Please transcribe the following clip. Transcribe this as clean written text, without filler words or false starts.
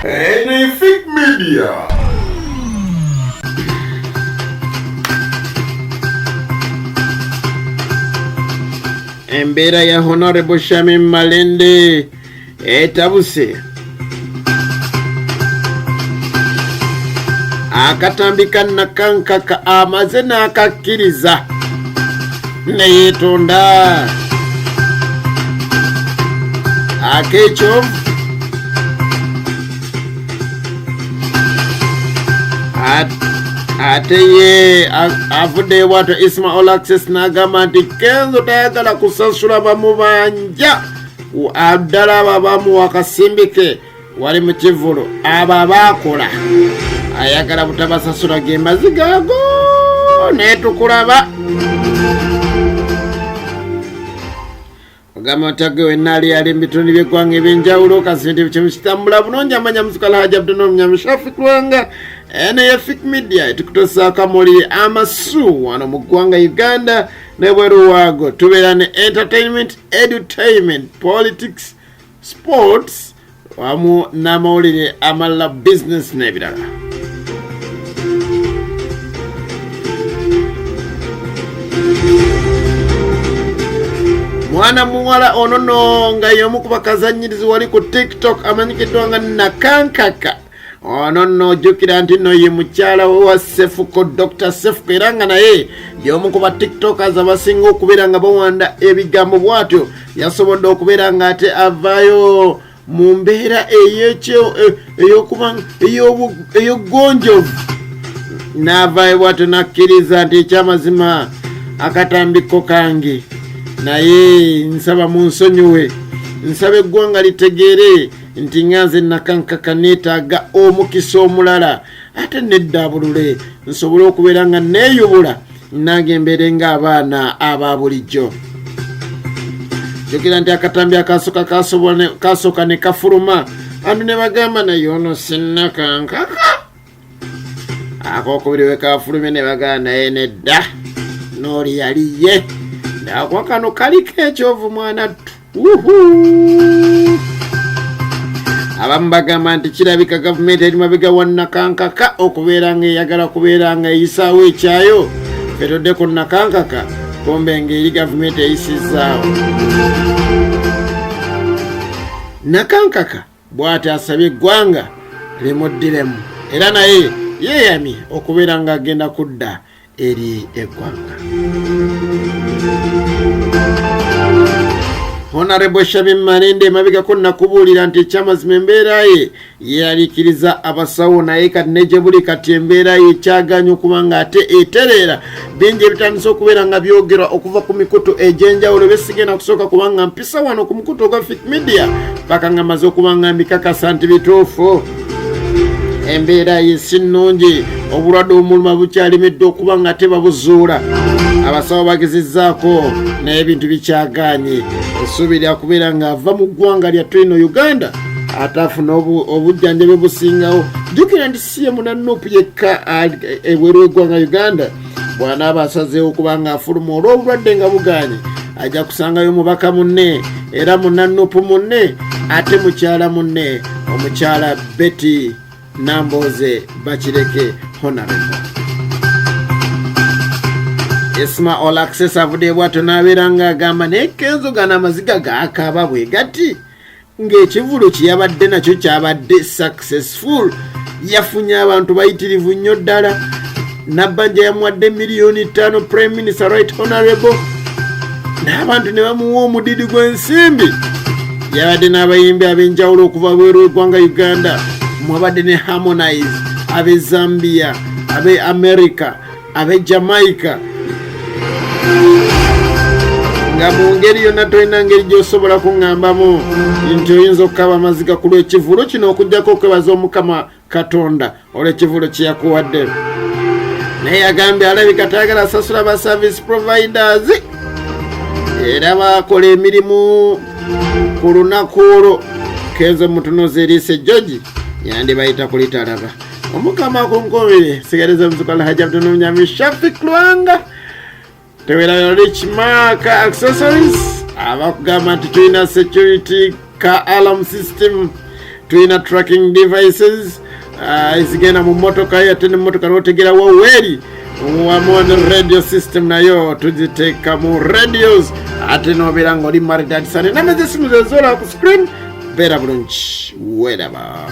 Fake media. Embeera ya Honorable Shami Malende etabuse. Akatambi NAKANKAKA amaze n'akakiliza neyetonda akecho ateye avude watu Ismail Access n'agamba nti Kenzo tayagala kusasula bamubanja abdala babamu wakasimbike wali mu kivulo aba bakola ayagala butabasasula gembazi gago netukulaba ogamba tagewe nali ali mbitoni byekwange benjawulo kasente bichimustambula bunonja manya muzikala haja abdono mnyamishafi kwanga ene fake media etukutosa kamoli amasu wano mu ggwanga Uganda ne bweru wago tubeera ne entertainment, edutainment, politics, sports wamu n'amawulire amala business n'ebirala. Mwana muwala onono nga yomu ku bakazanyirizi wali ku TikTok amanyikiddwa nga NAKANKAKA. Onono jukira nti no ye mukyala wa Sefuko Dr. Sefuko era nga naye yomu ku ba TikTokers abasinga okubeera nga bawanda ebigambo bwatyo yasobodde okubeera nga ate avaayo mu mbeera ey'ogonjovu n'avaayo bwatyo n'akkiriza nti ekyamazima akatambiko kange naye nsaba munsonyiwe nsaba eggwanga litegeere nti nganze NAKANKAKA neetaaga omukisa omulala ate neddabulule nsobole okubeera nga neeyubula nange mbeere ng'abaana aba bulijjo. Jukira nti akatambi kasooka ne kafuluma antu ne bagamba naye ono si NAKANKAKA. Akokubiri we kafulumye ne bagamba naye nedda n'oli yaliye ndakwa kano kaliko ekyovu mwana abamu bagamba nti kirabika gavumenti eri mabega wa NAKANKAKA okubeera nga eyagala kubeera nga eyisaawo ekyayo fetodde ku NAKANKAKA kombe ng'eri gavumenti eyisizaawo. NAKANKAKA bw'ati asabye eggwanga limuddiremu era naye yeeyamye okubeera nga agenda kudda eri eggwanga. Honorable Shami Malende mabega ko nakubuulira nti ekyamazima embeera ye yeeraliikiriza abasawo naye kati neje buli kati embeera ye kyaganya okuba nga ate etereera bingi ebitandise okubeera nga byogerwa okuva ku mikutu egy'enjawulo besigenda kusooka kuba nga mpisa wano ku mukutu ogwa fake media paka nga maze okuba nga mbikakasa nti bituufu embeera ye si nnungi obulwadde omuluma bukyalimidde okuba nga tebabuzuula abasawo bagezezzaako naye ebintu bikyaganye esuubirira kubeera nga ava mu ggwanga lyattu lino Uganda ate afuna obujjanjabi busingawo. Jjukira nti si ye munannupu yekka ebweru w'eggwanga Uganda bw'anaaba asazeewo okuba nga afuluma olw'obulwadde nga buganye ajja kusangayo mubaka munne era munannupu munne ate mukyala munne omukyala Betty Namboze Bakireke Honorable. Ismail Access avude bwatyo n'abeera ng'agamba naye Kenzo gano amaziga gaakaaba bwe gati ng'ekivulo kye yabadde nakyo kyabadde successful yafunye abantu bayitirivu nnyo ddala nabbanja yamuwadde $5,000,000 Prime Minister Right Honorable n'abantu ne bamuwa omudidi gw'ensimbi yabadde n'abayimbi ab'enjawulo okuva bweru w'eggwanga Uganda mwabadde ne Harmonize ab'e Zambia ab'e America ab'e Jamaica nga mu ngeri yonna tolina ngeri gy'osobola kuŋŋambamu nti oyinza okukaba amaziga ku lw'ekivulo kino okugjako okwebaza Omukama Katonda olw'ekivulo kye yakuwadde. Naye yagambye alabika tayagala asasula ba service providers era bakola emirimu ku lunaku olwo. Kenzo mutunuzi Elise George yandibayita kulitalaba Omukama kunkomere sigareza muzukala haja abdono mnyamishafi klwanga tewera rich mark accessories abakugamba nti tulina security ka alarm system Twina tracking devices izigenda mu motoka yo ate ne motoka n'otegerawo weeri wamu ne radio system nayo tuziteeka mu radios ate n'obeera ng'oli married at Sunday. Namwe zisimu zezola ku screen beera bulungi weeraba.